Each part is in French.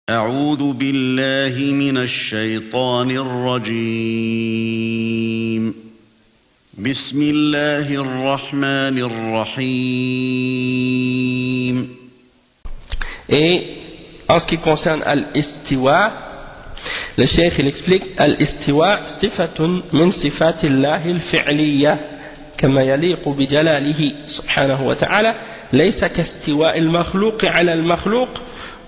أعوذ بالله من الشيطان الرجيم بسم الله الرحمن الرحيم. Et en ce qui concerne al-istiwa, le cheikh il explique al-istiwa sifatun min sifatillahi al-fi'liya kama yaliqu bi jalalihi subhanahu wa ta'ala laysa kastiwa al-makhluq ala al-makhluq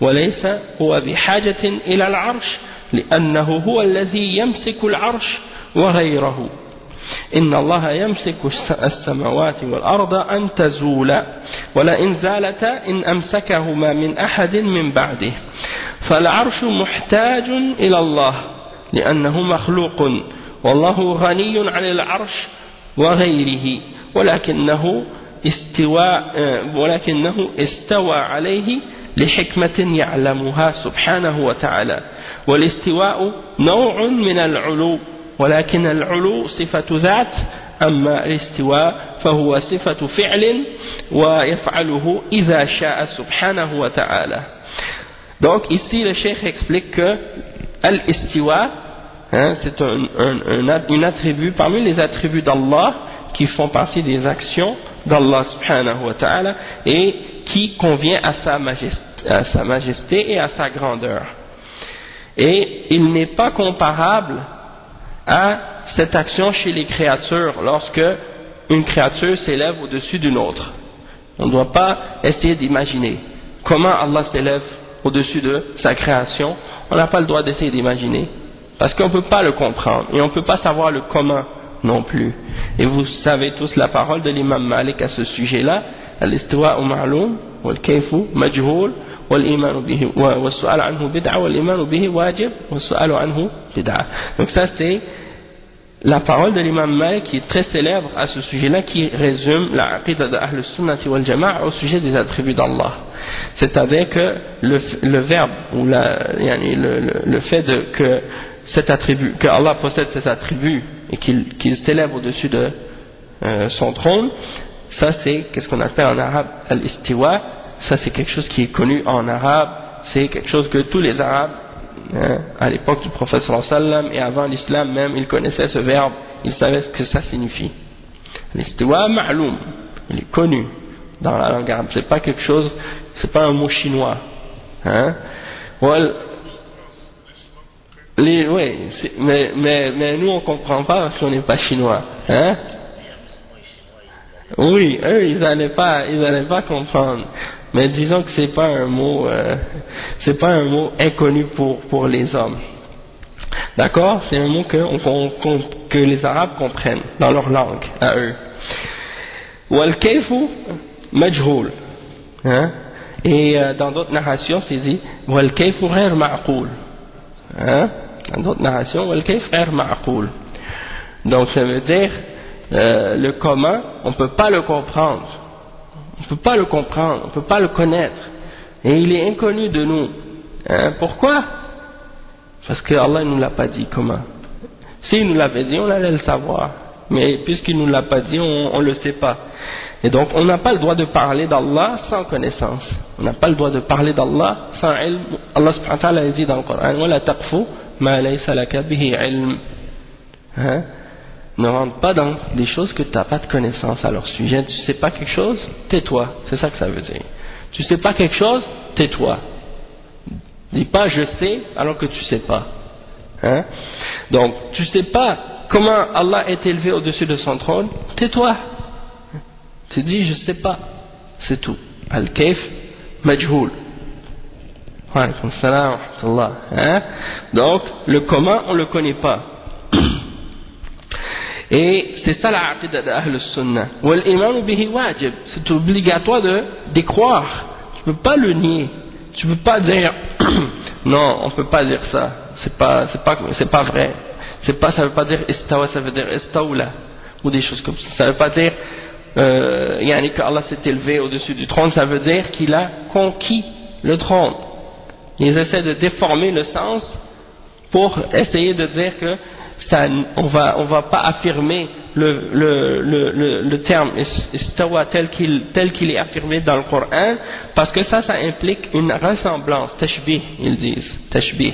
وليس هو بحاجة إلى العرش لأنه هو الذي يمسك العرش وغيره إن الله يمسك السماوات والأرض أن تزولا ولئن زالتا إن أمسكهما من أحد من بعده فالعرش محتاج إلى الله لأنه مخلوق والله غني عن العرش وغيره ولكنه استوى عليه لحكمة يعلمها سبحانه وتعالى والاستواء نوع من العلو ولكن العلو صفة ذات أما الاستواء فهو صفة فعل ويفعله إذا شاء سبحانه وتعالى. Donc ici le cheikh explique que al-istiwa c'est un attribut parmi les attributs d'Allah qui font partie des actions d'Allah subhanahu wa ta'ala et qui convient à sa majesté et à sa grandeur. Et il n'est pas comparable à cette action chez les créatures lorsque une créature s'élève au-dessus d'une autre. On ne doit pas essayer d'imaginer comment Allah s'élève au-dessus de sa création. On n'a pas le droit d'essayer d'imaginer parce qu'on ne peut pas le comprendre et on ne peut pas savoir le comment non plus. Et vous savez tous la parole de l'imam Malik à ce sujet-là. Al-istiwa'u ma'loum wal-kayfu majhoul wal-imanu bihi was-su'al anhu bid'a wal-imanu bihi wajib was-su'alu anhu bid'a. Donc ça c'est la parole de l'imam Malik qui est très célèbre à ce sujet-là, qui résume la aqida de Ahl al-Sunnati wal-Jama'a au sujet des attributs d'Allah. C'est-à-dire que le verbe ou le fait que cet attribut, que Allah possède ces attributs et qu'il s'élève au-dessus de son trône, ça c'est qu'est-ce qu'on appelle en arabe al-istiwa. Ça c'est quelque chose qui est connu en arabe, c'est quelque chose que tous les arabes à l'époque du prophète sallallahu alayhi wa sallam et avant l'islam même, ils connaissaient ce verbe, ils savaient ce que ça signifie. L'istiwa ma'loum, il est connu dans la langue arabe, c'est pas quelque chose, c'est pas un mot chinois, oui, mais nous on comprend pas parce qu'on n'est pas chinois, Oui, eux ils allaient pas comprendre. Mais disons que c'est pas un mot inconnu pour les hommes. D'accord? C'est un mot que les Arabes comprennent dans leur langue à eux. Wal kayfu majhoul. Et dans d'autres narrations c'est dit wal kayfu ghayr ma'qul. Dans d'autres narrations wal kayfu ghayr ma'qul. Donc ça veut dire le comment, on ne peut pas le comprendre. On ne peut pas le comprendre, on ne peut pas le connaître. Et il est inconnu de nous. Pourquoi? Parce que Allah ne nous l'a pas dit comment. S'il nous l'avait dit, on allait le savoir. Mais puisqu'il ne nous l'a pas dit, on ne le sait pas. Et donc on n'a pas le droit de parler d'Allah sans connaissance. On n'a pas le droit de parler d'Allah sans ilm. Allah subhanahu wa ta'ala dit dans le Coran وَلَا تَقْفُ مَا لَيْسَ لَكَ بِهِ عِلْمٍ. Ne rentre pas dans des choses que tu n'as pas de connaissance à leur sujet. Tu ne sais pas quelque chose, tais-toi. C'est ça que ça veut dire. Tu ne sais pas quelque chose, tais-toi. Dis pas je sais alors que tu ne sais pas. Donc, tu ne sais pas comment Allah est élevé au-dessus de son trône, tais-toi. Tu dis je ne sais pas. C'est tout. Al-Kayf Majhoul. Wa alaykum salam wa rahmatullah. Donc, le comment, on ne le connaît pas. Et c'est ça la aqida de Ahl al-Sunnah. Wal imanu bihi wajib. C'est obligatoire d'y croire. Tu peux pas le nier. Tu peux pas dire non, on peut pas dire ça. C'est pas vrai. Ça veut pas dire istawa, ça veut dire istawla ou des choses comme ça. Ça veut pas dire que Allah s'est élevé au-dessus du trône. Ça veut dire qu'il a conquis le trône. Ils essaient de déformer le sens pour essayer de dire que on va pas affirmer le terme istawa tel qu'il est affirmé dans le Coran, parce que ça implique une ressemblance, tashbih, ils disent, tashbih.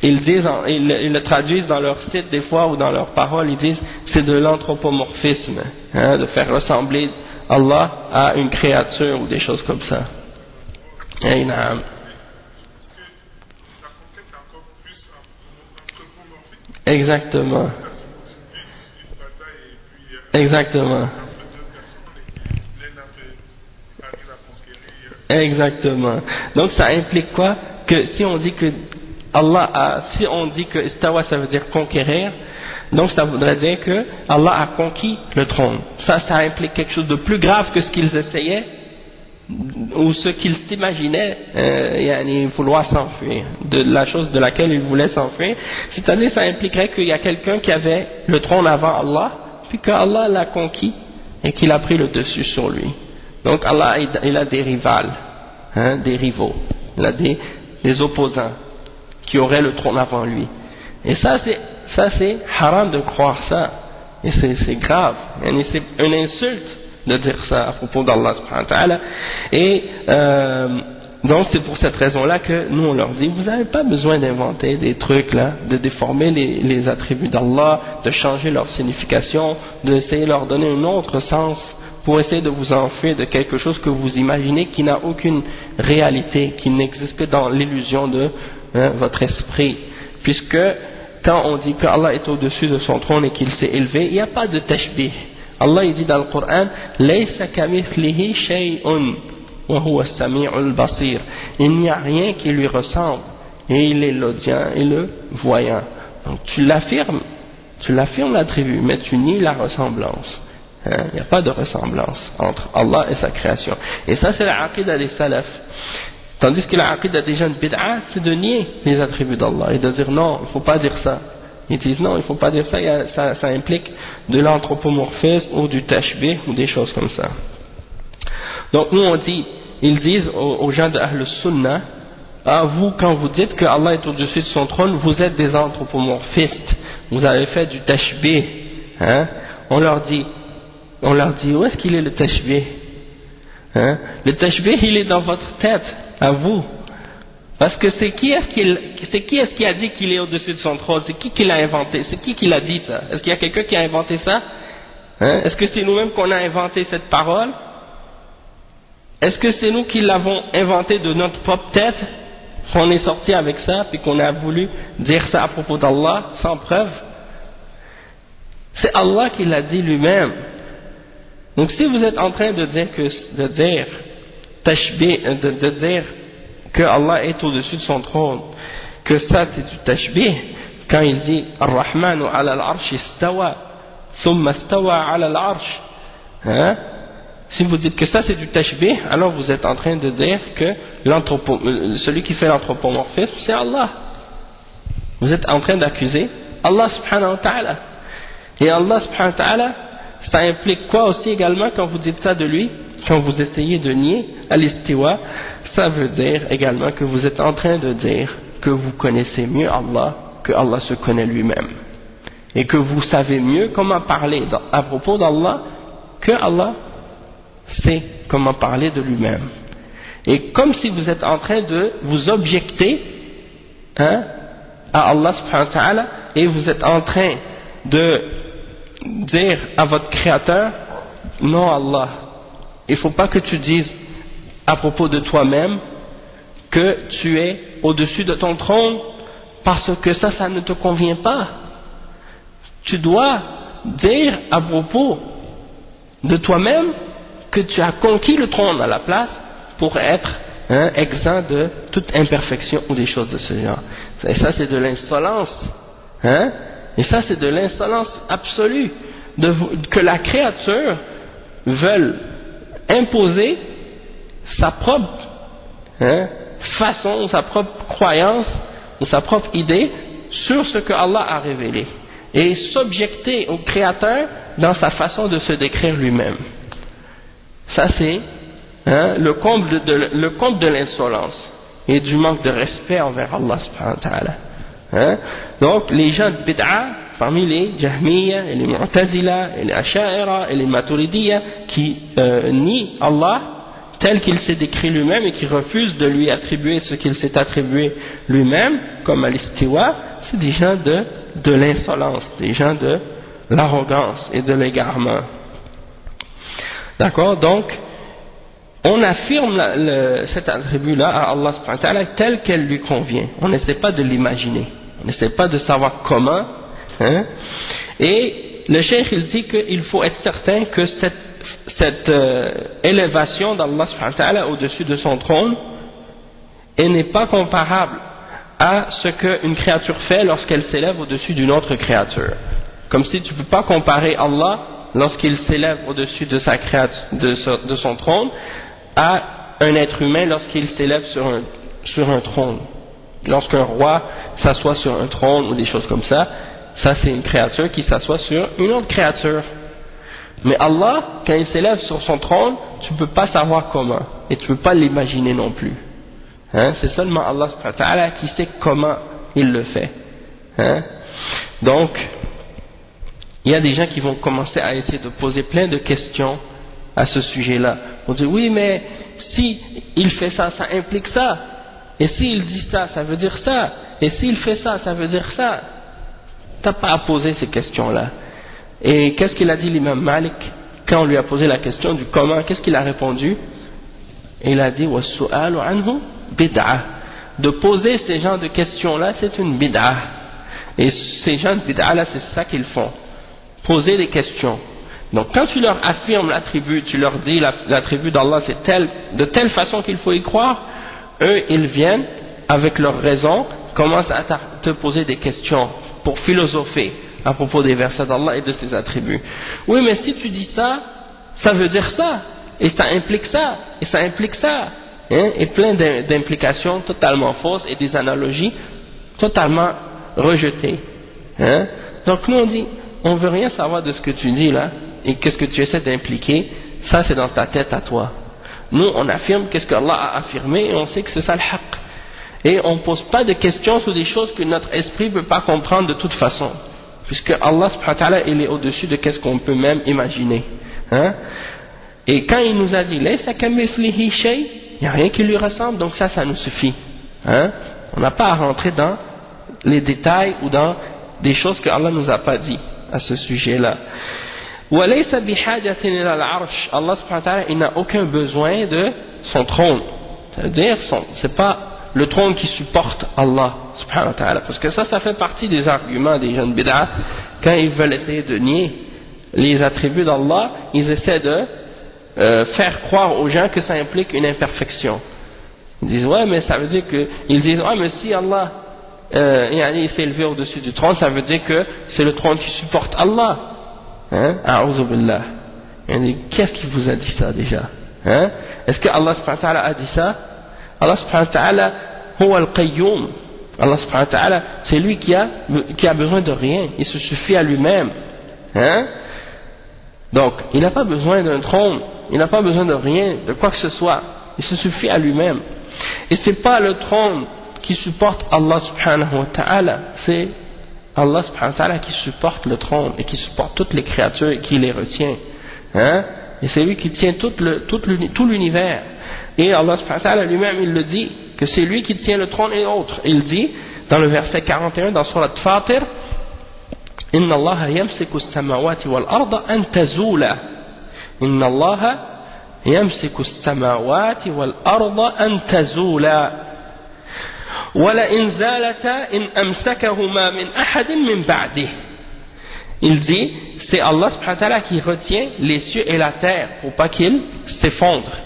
Ils le traduisent dans leur site des fois ou dans leurs paroles, ils disent c'est de l'anthropomorphisme, de faire ressembler Allah à une créature ou des choses comme ça. Exactement. Exactement. Exactement. Donc ça implique quoi? Que si on dit que si on dit que istawa ça veut dire conquérir, donc ça voudrait dire que Allah a conquis le trône. Ça implique quelque chose de plus grave que ce qu'ils essayaient ou ce qu'ils s'imaginaient vouloir s'enfuir, de la chose de laquelle ils voulaient s'enfuir. C'est-à-dire ça impliquerait qu'il y a quelqu'un qui avait le trône avant Allah, puis que Allah l'a conquis et qu'il a pris le dessus sur lui. Donc Allah il a des rivales, des rivaux, il a des opposants qui auraient le trône avant lui. Et ça c'est haram de croire ça, et c'est grave, c'est une insulte de dire ça à propos d'Allah subhanahu wa ta'ala. Et donc c'est pour cette raison-là que nous on leur dit, vous n'avez pas besoin d'inventer des trucs là, de déformer les attributs d'Allah, de changer leur signification, d'essayer de leur donner un autre sens pour essayer de vous enfuir de quelque chose que vous imaginez qui n'a aucune réalité, qui n'existe que dans l'illusion de votre esprit. Puisque quand on dit qu'Allah est au-dessus de son trône et qu'il s'est élevé, il n'y a pas de tashbih. Allah il dit dans le Coran, Laysa kamithlihi shay'un wa huwa as-sami'ul basir. Il n'y a rien qui lui ressemble, et il est l'audient et le voyant. Donc tu l'affirmes l'attribut, mais tu nies la ressemblance. Il n'y a pas de ressemblance entre Allah et sa création. Et ça c'est la aqida des salafs. Tandis que la aqida des gens de bid'a, c'est de nier les attributs d'Allah et de dire non, il ne faut pas dire ça. Ils disent non, il ne faut pas dire ça, ça implique de l'anthropomorphisme ou du tashbih ou des choses comme ça. Donc nous on dit, ils disent aux gens de Ahl Sunnah, vous quand vous dites que Allah est au-dessus de son trône, vous êtes des anthropomorphistes, vous avez fait du tashbih. On leur dit où est-ce qu'il est le tashbih? Le tashbih il est dans votre tête, à vous. Parce que c'est qui est-ce qui a dit qu'il est au-dessus de son trône? C'est qui l'a inventé? C'est qui l'a dit ça? Est-ce qu'il y a quelqu'un qui a inventé ça? Est-ce que c'est nous-mêmes qu'on a inventé cette parole? Est-ce que c'est nous qui l'avons inventé de notre propre tête? Qu'on est sorti avec ça, puis qu'on a voulu dire ça à propos d'Allah, sans preuve? C'est Allah qui l'a dit lui-même. Donc si vous êtes en train de dire que Allah est au-dessus de son trône, que ça c'est du tashbih, quand il dit Ar-Rahmanu ala al-arsh istawa thumma istawa ala al-arsh, si vous dites que ça c'est du tashbih, alors vous êtes en train de dire que celui qui fait l'anthropomorphisme c'est Allah. Vous êtes en train d'accuser Allah subhanahu wa ta'ala. Et Allah subhanahu wa ta'ala, ça implique quoi aussi également quand vous dites ça de lui, quand vous essayez de nier al-istiwa? Ça veut dire également que vous êtes en train de dire que vous connaissez mieux Allah que Allah se connaît lui-même, et que vous savez mieux comment parler à propos d'Allah que Allah sait comment parler de lui-même. Et comme si vous êtes en train de vous objecter à Allah subhanahu wa ta'ala, et vous êtes en train de dire à votre créateur, non Allah, il ne faut pas que tu dises à propos de toi-même que tu es au-dessus de ton trône, parce que ça ne te convient pas. Tu dois dire à propos de toi-même que tu as conquis le trône à la place pour être exempt de toute imperfection ou des choses de ce genre. Et ça c'est de l'insolence, et ça c'est de l'insolence absolue, que la créature veuille imposer sa propre façon, sa propre croyance ou sa propre idée sur ce que Allah a révélé, et s'objecter au Créateur dans sa façon de se décrire lui-même. Ça c'est le comble de l'insolence et du manque de respect envers Allah subhanahu wa ta'ala. Donc les gens de bid'a parmi les Jahmiya et les Mu'tazila et les Asha'ira et les Maturidiyya qui nient Allah tel qu'il s'est décrit lui-même et qui refusent de lui attribuer ce qu'il s'est attribué lui-même comme al-istiwa, c'est des gens de l'insolence, des gens de l'arrogance et de l'égarement. D'accord? Donc on affirme cet attribut-là à Allah subhanahu wa ta'ala tel qu'elle lui convient. On n'essaie pas de l'imaginer. On n'essaie pas de savoir comment. Hein? Et le cheikh il dit qu'il faut être certain que cette élévation d'Allah subhanahu wa ta'ala au-dessus de son trône n'est pas comparable à ce qu'une créature fait lorsqu'elle s'élève au-dessus d'une autre créature. Comme si tu ne peux pas comparer Allah lorsqu'il s'élève au-dessus de sa créature, de son trône à un être humain lorsqu'il s'élève sur un trône. Lorsqu'un roi s'assoit sur un trône ou des choses comme ça, ça c'est une créature qui s'assoit sur une autre créature. Mais Allah, quand il s'élève sur son trône, tu ne peux pas savoir comment et tu ne peux pas l'imaginer non plus. Hein? C'est seulement Allah subhanahu wa ta'ala qui sait comment il le fait. Hein? Donc, il y a des gens qui vont commencer à essayer de poser plein de questions à ce sujet-là. On dit oui, mais si il fait ça, ça implique ça. Et s'il dit ça, ça veut dire ça. Et s'il fait ça, ça veut dire ça. Tu n'as pas à poser ces questions-là. Et qu'est-ce qu'il a dit l'imam Malik quand on lui a posé la question du comment? Qu'est-ce qu'il a répondu? Il a dit وَالسُّؤَالُ عَنْهُ بِدْعَةٌ. De poser ces genres de questions-là, c'est une bid'ah. Et ces gens de bid'ah-là, c'est ça qu'ils font. Poser des questions. Donc quand tu leur affirmes l'attribut, tu leur dis l'attribut d'Allah c'est de telle façon qu'il faut y croire, eux ils viennent avec leurs raisons, commencent à te poser des questions pour philosopher à propos des versets d'Allah et de ses attributs. Oui, mais si tu dis ça, ça veut dire ça, et ça implique ça, et ça implique ça, hein, et plein d'implications totalement fausses et des analogies totalement rejetées. Hein. Donc nous on dit, on veut rien savoir de ce que tu dis là, et qu'est-ce que tu essaies d'impliquer, ça c'est dans ta tête à toi. Nous on affirme qu'est-ce qu'Allah a affirmé, et on sait que c'est ça le haqq. Et on ne pose pas de questions sur des choses que notre esprit ne peut pas comprendre de toute façon. Puisque Allah subhanahu wa ta'ala il est au-dessus de qu'est-ce qu'on peut même imaginer. Hein? Et quand il nous a dit laysa kamithlihi shay, il n'y a rien qui lui ressemble, donc ça nous suffit. Hein? On n'a pas à rentrer dans les détails ou dans des choses que Allah nous a pas dit à ce sujet-là. Wa laysa bihajatin ila al-arsh, Allah subhanahu wa ta'ala il n'a aucun besoin de son trône. C'est-à-dire c'est pas le trône qui supporte Allah subhanahu wa ta'ala, parce que ça fait partie des arguments des gens de bid'ah. Quand ils veulent essayer de nier les attributs d'Allah, ils essaient de faire croire aux gens que ça implique une imperfection. Ils disent ouais, mais ça veut dire que ils disent ouais, mais si Allah il s'est élevé au-dessus du trône, ça veut dire que c'est le trône qui supporte Allah. Hein? A'udhu billah. Qu'est-ce qui vous a dit ça déjà? Hein? Est-ce que Allah subhanahu wa ta'ala a dit ça? Allah subhanahu wa ta'ala huwa al-qayyum. Allah subhanahu wa ta'ala c'est lui qui a besoin de rien, il se suffit à lui-même. Hein? Donc il n'a pas besoin d'un trône, il n'a pas besoin de rien, de quoi que ce soit, il se suffit à lui-même. Et c'est pas le trône qui supporte Allah subhanahu wa ta'ala, c'est Allah subhanahu wa ta'ala qui supporte le trône et qui supporte toutes les créatures et qui les retient. Hein? Et c'est lui qui tient tout l'univers. Et Allah subhanahu wa ta'ala lui-même il le dit, que c'est lui qui tient le trône et autres. Il dit dans le verset 41 dans Surat Fatir, Inna Allah yamsiku as-samawati wal arda an tazula. Inna Allah yamsiku as-samawati wal arda an tazula. وَلَئِنْ زَالَتَا إِنْ أَمْسَكَهُمَا مِنْ أَحَدٍ مِنْ بَعْدِهِ. Il dit, c'est Allah subhanahu wa ta'ala qui retient les cieux et la terre pour pas qu'ils s'effondrent.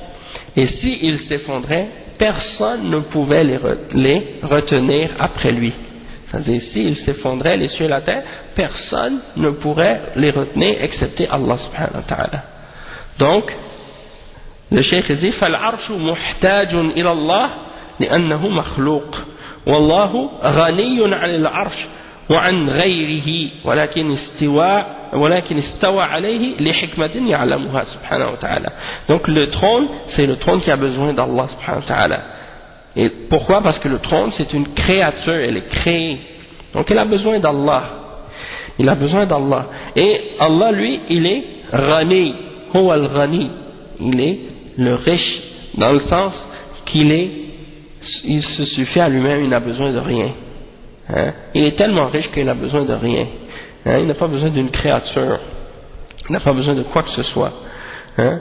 Et s'ils s'effondraient, personne ne pouvait les retenir après lui. C'est-à-dire, s'ils s'effondraient, les cieux et la terre, personne ne pourrait les retenir excepté Allah subhanahu wa ta'ala. Donc, le cheikh dit, فَالْعَرْشُ مُحْتَاجٌ إِلَى اللَّهِ لأنه مخلوق والله غني عن العرش وعن غيره ولكن استوى عليه لحكمة يعلمها سبحانه وتعالى. Donc le trône, c'est le trône qui a besoin d'Allah subhanahu wa ta'ala. Et pourquoi? Parce que le trône c'est une créature, elle est créée, donc elle a besoin d'Allah. Il a besoin d'Allah. Et Allah, lui, il est Ghani. Huwa al-Ghani. Il est le riche, dans le sens il se suffit à lui-même, il n'a besoin de rien. Hein? Il est tellement riche qu'il n'a besoin de rien. Hein? Il n'a pas besoin d'une créature. Il n'a pas besoin de quoi que ce soit. Hein?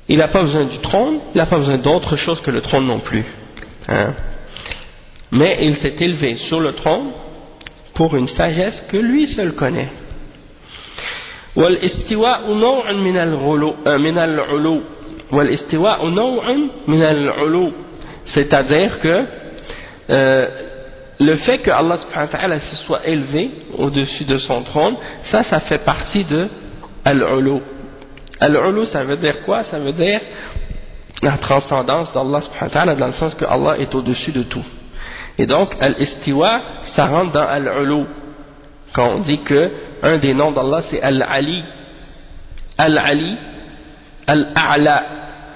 Il n'a pas besoin du trône, il n'a pas besoin d'autre chose que le trône non plus. Hein? Mais il s'est élevé sur le trône pour une sagesse que lui seul connaît. والاستواء نوع من العلو والاستواء نوع من العلو, c'est-à-dire que le fait que Allah subhanahu wa ta'ala se soit élevé au-dessus de son trône, ça fait partie de al-ulu. Al-ulu, ça veut dire quoi? Ça veut dire la transcendance d'Allah subhanahu wa ta'ala, dans le sens que Allah est au-dessus de tout. Et donc al-istiwa, ça rentre dans al-ulu. Quand on dit que un des noms d'Allah c'est Al-Ali, Al-Ali, Al-A'la,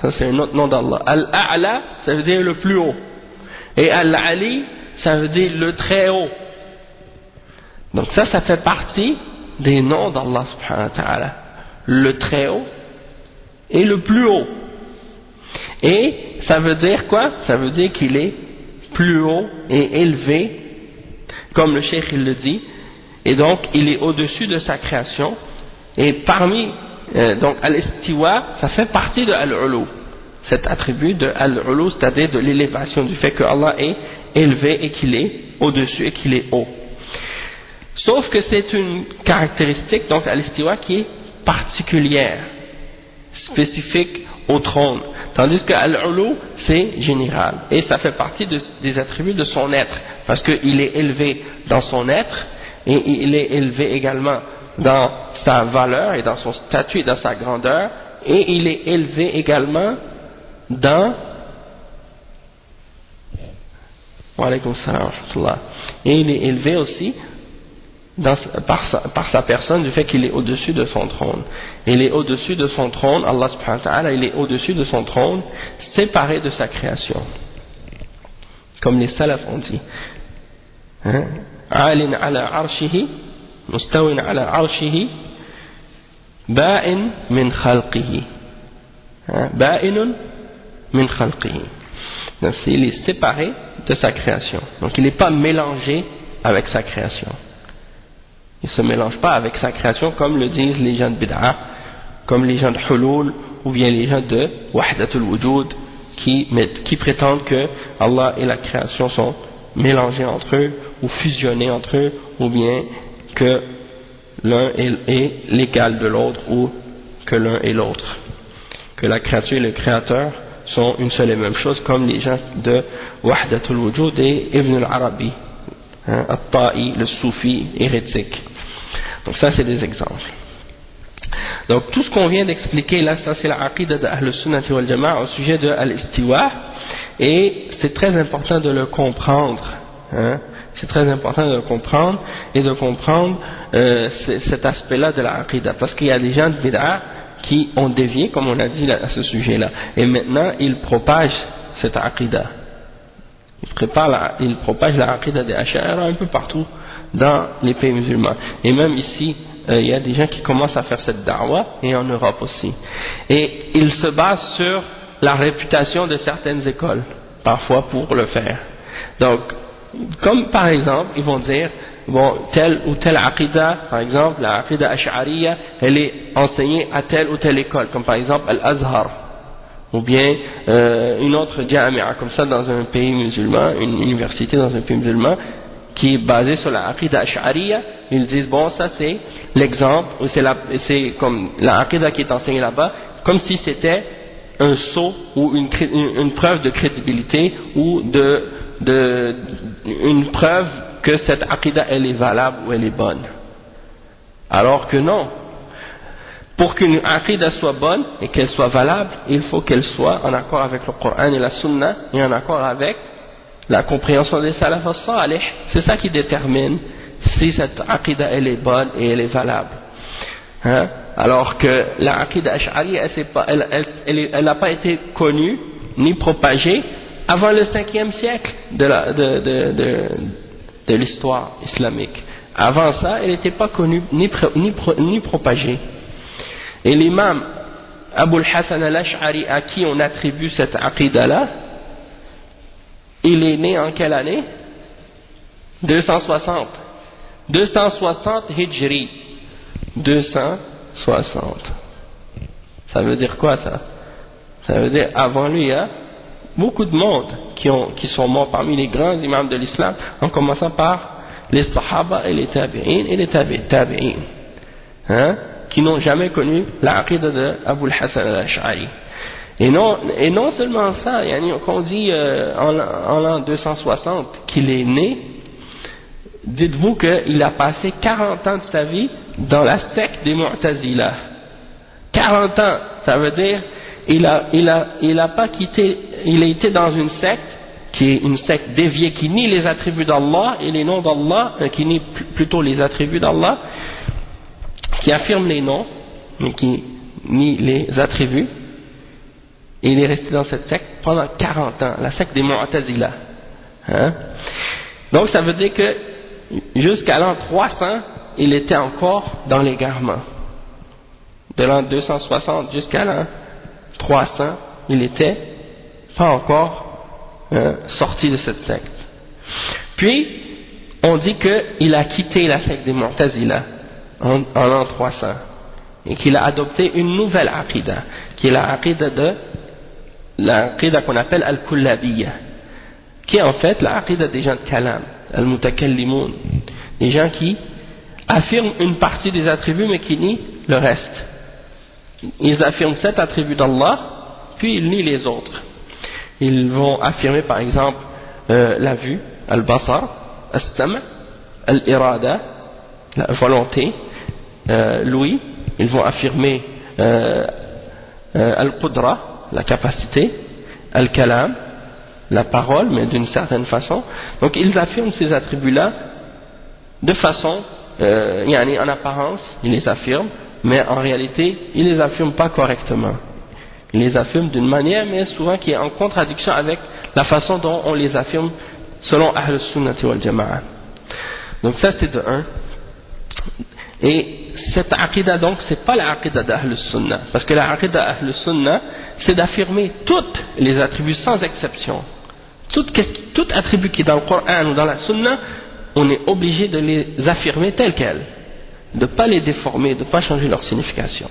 ça c'est un autre nom d'Allah. Al-A'la, ça veut dire le plus haut. Et Al-Ali, ça veut dire le très haut. Donc ça fait partie des noms d'Allah subhanahu wa ta'ala. Le très haut et le plus haut. Et ça veut dire quoi? Ça veut dire qu'il est plus haut et élevé, comme le cheikh il le dit. Et donc, il est au-dessus de sa création. Et parmi, donc, al-istiwa, ça fait partie de al-ulu. Cet attribut de al-ulu, c'est-à-dire de l'élévation, du fait que Allah est élevé et qu'il est au-dessus et qu'il est haut. Sauf que c'est une caractéristique, donc, al-istiwa, qui est particulière, spécifique au trône. Tandis que al-ulu, c'est général. Et ça fait partie des attributs de son être. Parce qu'il est élevé dans son être, et il est élevé également dans sa valeur et dans son statut et dans sa grandeur, et il est élevé également dans et il est élevé aussi par sa personne, du fait qu'il est au-dessus de son trône. Il est au-dessus de son trône, Allah subhanahu wa ta'ala, il est au-dessus de son trône, séparé de sa création, comme les salafs ont dit. Hein? عال على عرشه مستو على عرشه بائن من خلقه بائن من خلقه. Donc il est séparé de sa création, donc il n'est pas mélangé avec sa création, il ne se mélange pas avec sa création comme le disent les gens de bid'a, comme les gens de hulul ou bien les gens de wahdatul wujud qui prétendent que Allah et la création sont mélangés entre eux ou fusionnés entre eux, ou bien que l'un est l'égal de l'autre ou que l'un est l'autre, que la créature et le créateur sont une seule et même chose, comme les gens de Wahdatul Wujud et Ibn al-Arabi, At-Ta'i, le soufi hérétique. Donc ça c'est des exemples. Donc tout ce qu'on vient d'expliquer là, ça c'est la aqida de Ahl Sunnati wal Jama'a au sujet de Al-Istiwa, et c'est très important de le comprendre. C'est très important de le comprendre et de comprendre cet aspect-là de la aqida, parce qu'il y a des gens de bid'a qui ont dévié, comme on a dit là, à ce sujet-là, et maintenant ils propagent cette aqida. Ils propagent la aqida des Ash'ari un peu partout dans les pays musulmans, et même ici il y a des gens qui commencent à faire cette da'wa, et en Europe aussi, et ils se basent sur la réputation de certaines écoles parfois pour le faire. Donc comme par exemple ils vont dire bon, telle ou telle aqida, par exemple la aqida ash'ariyya, elle est enseignée à telle ou telle école, comme par exemple Al-Azhar, ou bien une autre jami'a comme ça dans un pays musulman, une université dans un pays musulman qui est basée sur la aqida ash'ariyya. Ils disent bon, ça c'est l'exemple, c'est comme la aqida qui est enseignée là-bas, comme si c'était un sceau ou une preuve de crédibilité ou une preuve que cette aqida elle est valable ou elle est bonne. Alors que non. Pour qu'une aqida soit bonne et qu'elle soit valable, il faut qu'elle soit en accord avec le Coran et la Sunna, et en accord avec la compréhension des salaf as-salih. C'est ça qui détermine si cette aqida elle est bonne et elle est valable. Hein? Alors que la aqida ash'ari, elle n'a pas été connue ni propagée avant le 5e siècle de l'histoire islamique. Avant ça, elle n'était pas connue ni propagée. Et l'imam Abu al-Hasan al-Ash'ari, à qui on attribue cette aqidah-là, il est né en quelle année? 260. 260 Hijri. 260. Ça veut dire quoi ça? Ça veut dire avant lui, hein, beaucoup de monde qui sont morts parmi les grands imams de l'islam, en commençant par les Sahaba et les Tabi'in et les Tabi'in, hein, qui n'ont jamais connu la aqidah de Abu al-Hasan al-Ash'ari. Et non seulement ça, quand on dit en l'an 260 qu'il est né, dites-vous qu'il a passé 40 ans de sa vie dans la secte des Mu'tazila. 40 ans, ça veut dire il a pas quitté, il a été dans une secte qui est une secte déviée qui nie les attributs d'Allah et les noms d'Allah, qui nie plutôt les attributs d'Allah, qui affirme les noms mais qui nie les attributs. Et il est resté dans cette secte pendant 40 ans, la secte des Mu'tazila. Hein? Donc ça veut dire que jusqu'à l'an 300, il était encore dans l'égarement. De l'an 260 jusqu'à l'an 300, il était pas encore sorti de cette secte. Puis, on dit qu'il a quitté la secte des Mu'tazila en l'an 300 et qu'il a adopté une nouvelle aqidah, qui est la aqidah qu'on appelle al-Kullabiyya, qui est en fait la aqidah des gens de Kalam, al-Mutakallimun, des gens qui affirment une partie des attributs mais qui nient le reste. Ils affirment 7 attributs d'Allah, puis ils nient les autres. Ils vont affirmer par exemple la vue, al-Basar, al-Sam', al-Irada, la volonté, l'ouïe. Ils vont affirmer al-Qudra, la capacité, al-Kalam, la parole, mais d'une certaine façon. Donc ils affirment ces attributs-là de façon, en apparence, ils les affirment, mais en réalité, ils ne les affirment pas correctement. Ils les affirment d'une manière, mais souvent qui est en contradiction avec la façon dont on les affirme selon Ahl Sunnati wal Jama'a. Donc ça c'est de un. Et cette aqidah donc, c'est pas la aqidah d'Ahl Sunnah, parce que la aqidah d'Ahl Sunnah, c'est d'affirmer tous les attributs sans exception. Tout attribut qui est dans le Coran ou dans la Sunna, on est obligé de les affirmer tels quels, de ne pas les déformer, de ne pas changer leur signification.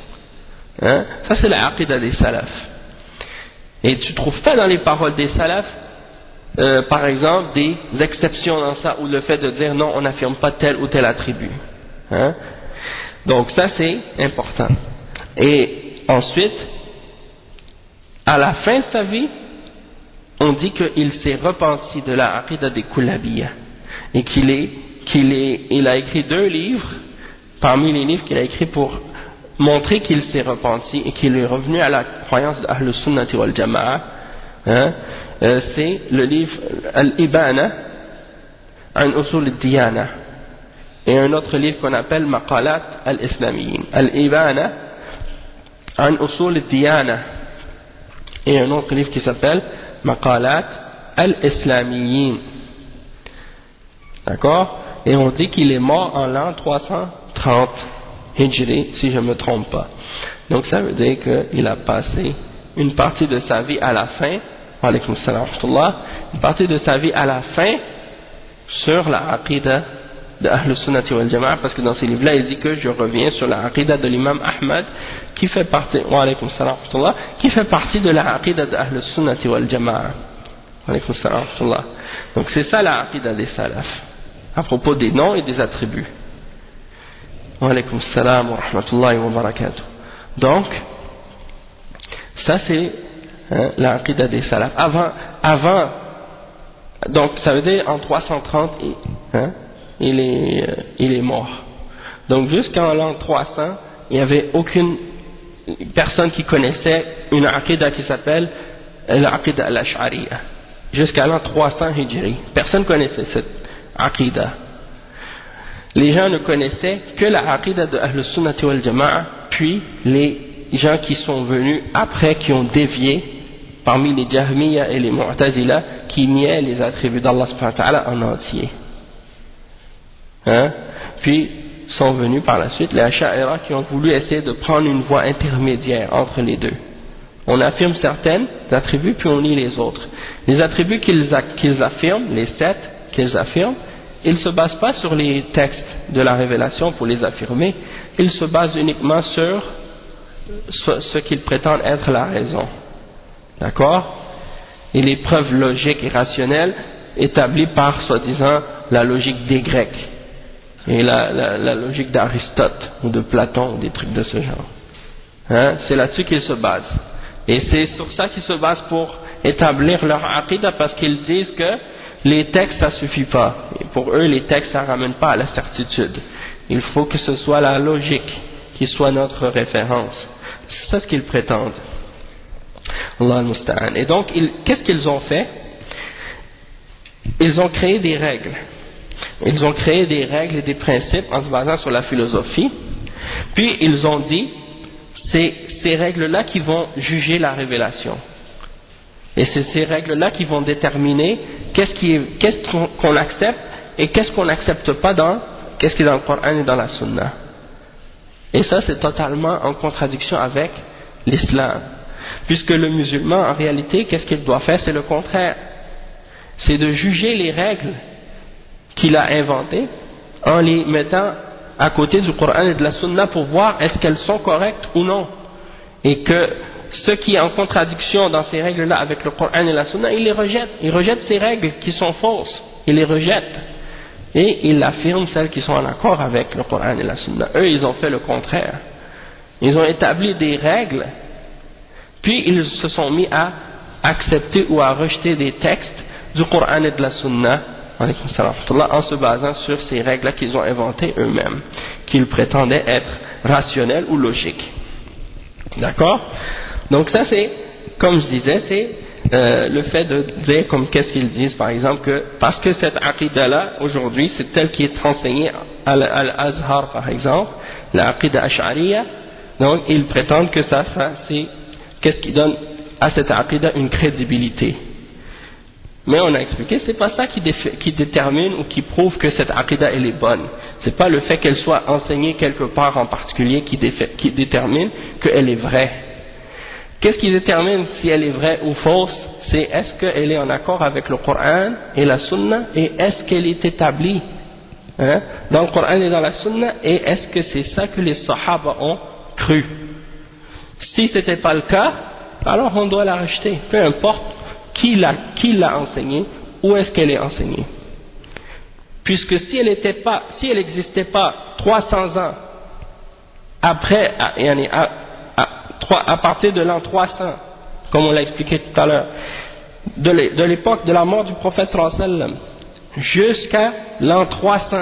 Hein? Ça c'est la aqidah des salafs. Et tu ne trouves pas dans les paroles des salafs, par exemple, des exceptions dans ça, ou le fait de dire non, on n'affirme pas tel ou tel attribut. Hein? Donc ça c'est important. Et ensuite, à la fin de sa vie, on dit qu'il s'est repenti de la aqidah des Kullabiyya et qu'il a écrit 2 livres parmi les livres qu'il a écrits pour montrer qu'il s'est repenti et qu'il est revenu à la croyance d'Ahl Sunnati wal Jama'a. Hein? C'est le livre Al-Ibana an Usul al-Diyana et un autre livre qu'on appelle Maqalat al-Islamiyyin. Al-Ibana an Usul al-Diyana et un autre livre qui s'appelle Maqalat al-Islamiyyin. D'accord? Et on dit qu'il est mort en l'an 330 Hijri, si je ne me trompe pas. Donc ça veut dire qu'il a passé une partie de sa vie à la fin, alaykoum salam wa rahmatullah, une partie de sa vie à la fin sur la aqidah de Ahl Sunnati wal Jama'a, parce que dans ces livres-là, il dit que je reviens sur la aqidah de l'imam Ahmad, qui fait partie, alaykoum salam wa rahmatullah, qui fait partie de la aqidah de Ahl Sunnati wal Jama'a. Alaykoum salam wa rahmatullah. Donc c'est ça la aqidah des salafs, à propos des noms et des attributs. Wa alaykoum salam wa rahmatullahi wa barakatuh. Donc, ça c'est la aqidah des salafs. Avant, donc ça veut dire en 330, il est mort. Donc jusqu'en l'an 300, il n'y avait aucune personne qui connaissait une aqidah qui s'appelle l'aqidah al-Ash'ariyya. Jusqu'à l'an 300 Hijri, personne ne connaissait cette aqidah. Les gens ne connaissaient que la aqidah de Ahl Sunnati wal Jama'a, puis les gens qui sont venus après, qui ont dévié parmi les Jahmiya et les Mu'tazila, qui niaient les attributs d'Allah subhanahu wa ta'ala en entier. Hein? puis sont venus par la suite les Ash'ari qui ont voulu essayer de prendre une voie intermédiaire entre les deux. On affirme certains attributs puis on nie les autres. Les attributs qu'ils affirment, les 7 qu'ils affirment, ils ne se basent pas sur les textes de la révélation pour les affirmer, ils se basent uniquement sur ce qu'ils prétendent être la raison. D'accord? Et les preuves logiques et rationnelles établies par, soi-disant, la logique des Grecs et la logique d'Aristote ou de Platon ou des trucs de ce genre. Hein? C'est là-dessus qu'ils se basent. Et c'est sur ça qu'ils se basent pour établir leur aqidah, parce qu'ils disent que les textes ça suffit pas. Et pour eux, les textes ça ramène pas à la certitude. Il faut que ce soit la logique qui soit notre référence. C'est ça ce qu'ils prétendent. Allah al-Musta'an. Et donc, qu'est-ce qu'ils ont fait? Ils ont créé des règles. Ils ont créé des règles et des principes en se basant sur la philosophie. Puis ils ont dit, c'est ces règles-là qui vont juger la révélation. Et c'est ces règles-là qui vont déterminer qu'est-ce qu'on accepte et qu'est-ce qu'on n'accepte pas qu'est-ce qui est dans le Coran et dans la Sunna. Et ça, c'est totalement en contradiction avec l'islam. Puisque le musulman, en réalité, qu'est-ce qu'il doit faire? C'est le contraire. C'est de juger les règles qu'il a inventées en les mettant à côté du Coran et de la Sunna pour voir est-ce qu'elles sont correctes ou non. Et que ce qui est en contradiction dans ces règles-là avec le Coran et la Sunna, il les rejette. Il rejette ces règles qui sont fausses. Il les rejette. Et il affirme celles qui sont en accord avec le Coran et la Sunna. Eux, ils ont fait le contraire. Ils ont établi des règles, puis ils se sont mis à accepter ou à rejeter des textes du Coran et de la Sunna en se basant sur ces règles-là qu'ils ont inventées eux-mêmes, qu'ils prétendaient être rationnelles ou logiques. D'accord? Donc ça c'est, comme je disais, c'est le fait de dire, comme qu'est-ce qu'ils disent par exemple, que parce que cette aqidah-là, aujourd'hui, c'est telle qui est enseignée à l'Azhar par exemple, l'aqidah ash'ariyya, donc ils prétendent que ça c'est, qu'est-ce qui donne à cette aqidah une crédibilité. Mais on a expliqué, c'est pas ça qui détermine ou qui prouve que cette aqidah elle est bonne. C'est pas le fait qu'elle soit enseignée quelque part en particulier qui détermine qu'elle est vraie. Qu'est-ce qui détermine si elle est vraie ou fausse? C'est est-ce qu'elle est en accord avec le Coran et la Sunna, et est-ce qu'elle est établie dans le Coran et dans la Sunna, et est-ce que c'est ça que les Sahaba ont cru? Si ce n'était pas le cas, alors on doit la rejeter, peu importe qui l'a enseignée, où est-ce qu'elle est enseignée. Puisque si elle n'existait pas 300 ans après, à partir de l'an 300, comme on l'a expliqué tout à l'heure, de l'époque de la mort du prophète sallallahu alayhi wa sallam jusqu'à l'an 300,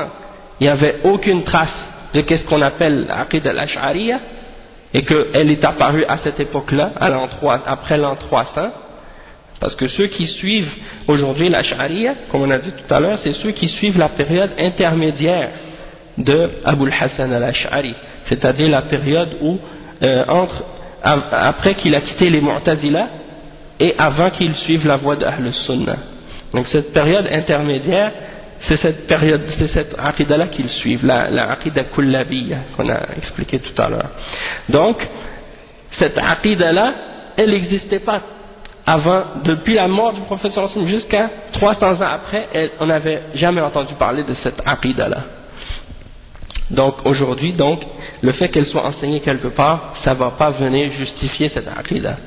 il n'y avait aucune trace de qu'est-ce qu'on appelle l'aqid al-ash'ariyya, et qu'elle est apparue à cette époque-là, après l'an 300, parce que ceux qui suivent aujourd'hui l'ash'ariyya, comme on a dit tout à l'heure, c'est ceux qui suivent la période intermédiaire de Abu al-Hasan al-Ash'ari, c'est-à-dire la période où après qu'il a quitté les Mu'tazila et avant qu'il suive la voie d'Ahl al-Sunnah. Donc cette période intermédiaire, c'est cette aqidah-là qu'ils suivent, la aqidah kullabiyya qu'on a expliqué tout à l'heure. Donc cette aqidah-là, elle n'existait pas avant, depuis la mort du prophète sallallahu alayhi wa sallam jusqu'à 300 ans après, on n'avait jamais entendu parler de cette aqidah-là. Donc aujourd'hui, le fait qu'elle soit enseignée quelque part, ça ne va pas venir justifier cette aqidah.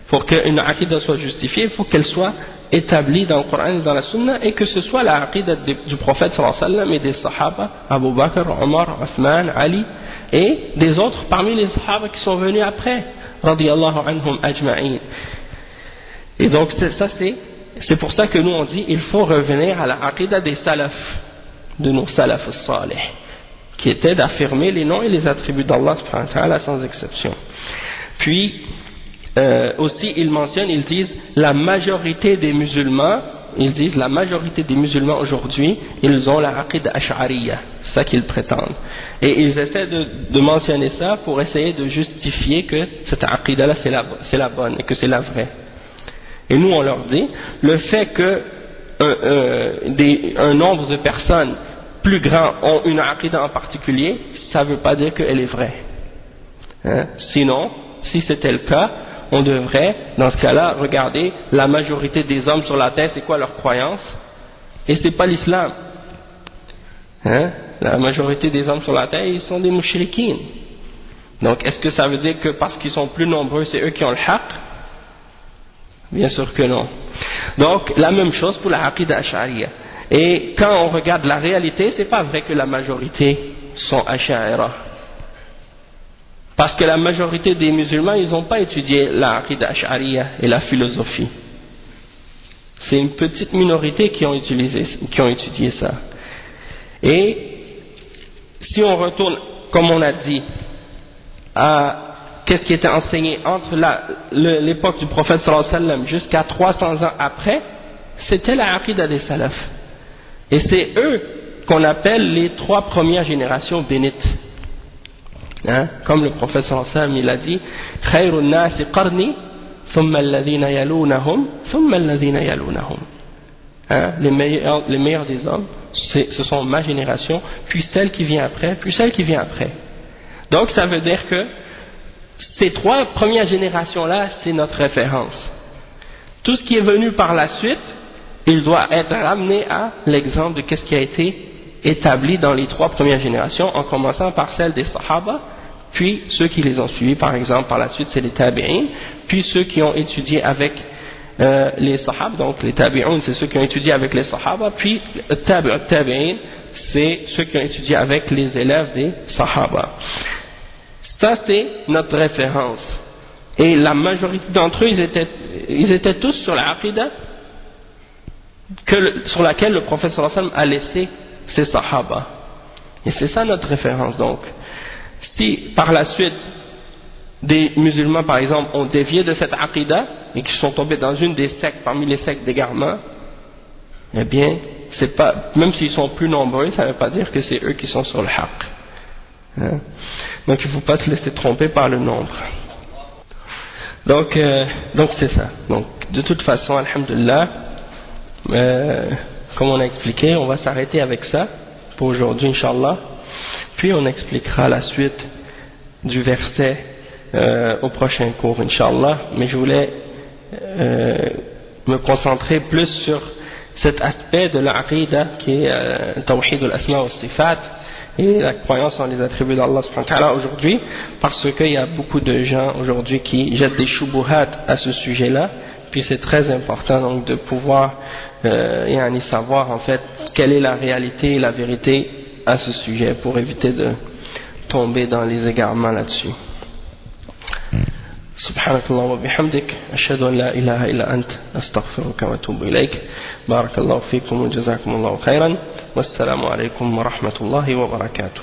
Pour qu'une aqidah soit justifiée, il faut qu'elle soit établie dans le Coran et dans la Sunna, et que ce soit la aqidah du prophète sallallahu alayhi wa sallam et des sahaba, Abu Bakr, Omar, Othman, Ali, et des autres parmi les sahaba qui sont venus après, radiyallahu anhum ajma'in. Et donc c'est pour ça que nous on dit il faut revenir à la aqidah des salafs, de nos salafs salih, qui était d'affirmer les noms et les attributs d'Allah subhanahu wa ta'ala sans exception. Puis aussi ils mentionnent, ils disent la majorité des musulmans aujourd'hui, ils ont la aqidah ash'ariyya, c'est ça qu'ils prétendent. Et ils essaient de mentionner ça pour essayer de justifier que cette aqidah là c'est la bonne et que c'est la vraie. Et nous on leur dit, le fait que un nombre de personnes plus grands ont une aqidah en particulier, ça ne veut pas dire qu'elle est vraie. Hein? Sinon, si c'était le cas, on devrait, dans ce cas-là, regarder la majorité des hommes sur la terre, c'est quoi leur croyance, et c'est pas l'islam. Hein? La majorité des hommes sur la terre, ils sont des mushrikines. Donc, est-ce que ça veut dire que parce qu'ils sont plus nombreux, c'est eux qui ont le haqq? Bien sûr que non. Donc, la même chose pour la aqidah ash'ariyya. Et quand on regarde la réalité, c'est pas vrai que la majorité sont ash'ariyya. Parce que la majorité des musulmans, ils n'ont pas étudié la aqidah ash'ariyya et la philosophie. C'est une petite minorité qui ont étudié ça. Et si on retourne, comme on a dit, à qu'est-ce qui était enseigné entre l'époque du prophète sallallahu alayhi wa sallam jusqu'à 300 ans après, c'était la aqidah des salafs. Et c'est eux qu'on appelle les 3 premières générations bénites. Hein? Comme le prophète sallallahu alayhi wa sallam, il a dit khayrun nasi qarni thumma alladhina yalunahum thumma alladhina yalunahum. Hein? Les meilleurs des hommes, ce sont ma génération, puis celle qui vient après, puis celle qui vient après. Donc ça veut dire que ces 3 premières générations-là, c'est notre référence. Tout ce qui est venu par la suite, il doit être ramené à l'exemple de ce qui a été établi dans les 3 premières générations, en commençant par celle des Sahaba, puis ceux qui les ont suivis, par exemple, par la suite, c'est les Tabi'in, puis ceux qui ont étudié avec les Sahaba, donc les Tabi'un, c'est ceux qui ont étudié avec les Sahaba, puis Tabi'in, c'est ceux qui ont étudié avec les élèves des Sahaba. Ça, c'est notre référence. Et la majorité d'entre eux, ils étaient tous sur la aqidah sur laquelle le prophète sallallahu alayhi wa sallam a laissé ses Sahaba. Et c'est ça notre référence. Donc, si par la suite, des musulmans, par exemple, ont dévié de cette aqidah et qui sont tombés dans une des sectes, parmi les sectes d'égarement, eh bien, c'est pas, même s'ils sont plus nombreux, ça ne veut pas dire que c'est eux qui sont sur le haqq. Hein? Donc, il ne faut pas se laisser tromper par le nombre. Donc c'est ça. Donc, de toute façon, alhamdulillah, comme on a expliqué, on va s'arrêter avec ça pour aujourd'hui, Inch'Allah. Puis on expliquera la suite du verset au prochain cours, Inch'Allah. Mais je voulais me concentrer plus sur cet aspect de l'aqida qui est Tawhid al-Asma wa Sifat et la croyance en les attributs d'Allah subhanahu wa ta'ala aujourd'hui, parce qu'il y a beaucoup de gens aujourd'hui qui jettent des shubuhat à ce sujet-là. Puis c'est très important donc de pouvoir savoir en fait quelle est la réalité et la vérité à ce sujet pour éviter de tomber dans les égarements là-dessus. سبحانك اللهم وبحمدك أشهد أن لا إله إلا أنت أستغفرك وأتوب إليك بارك الله فيكم وجزاكم الله خيرا والسلام عليكم ورحمة الله وبركاته.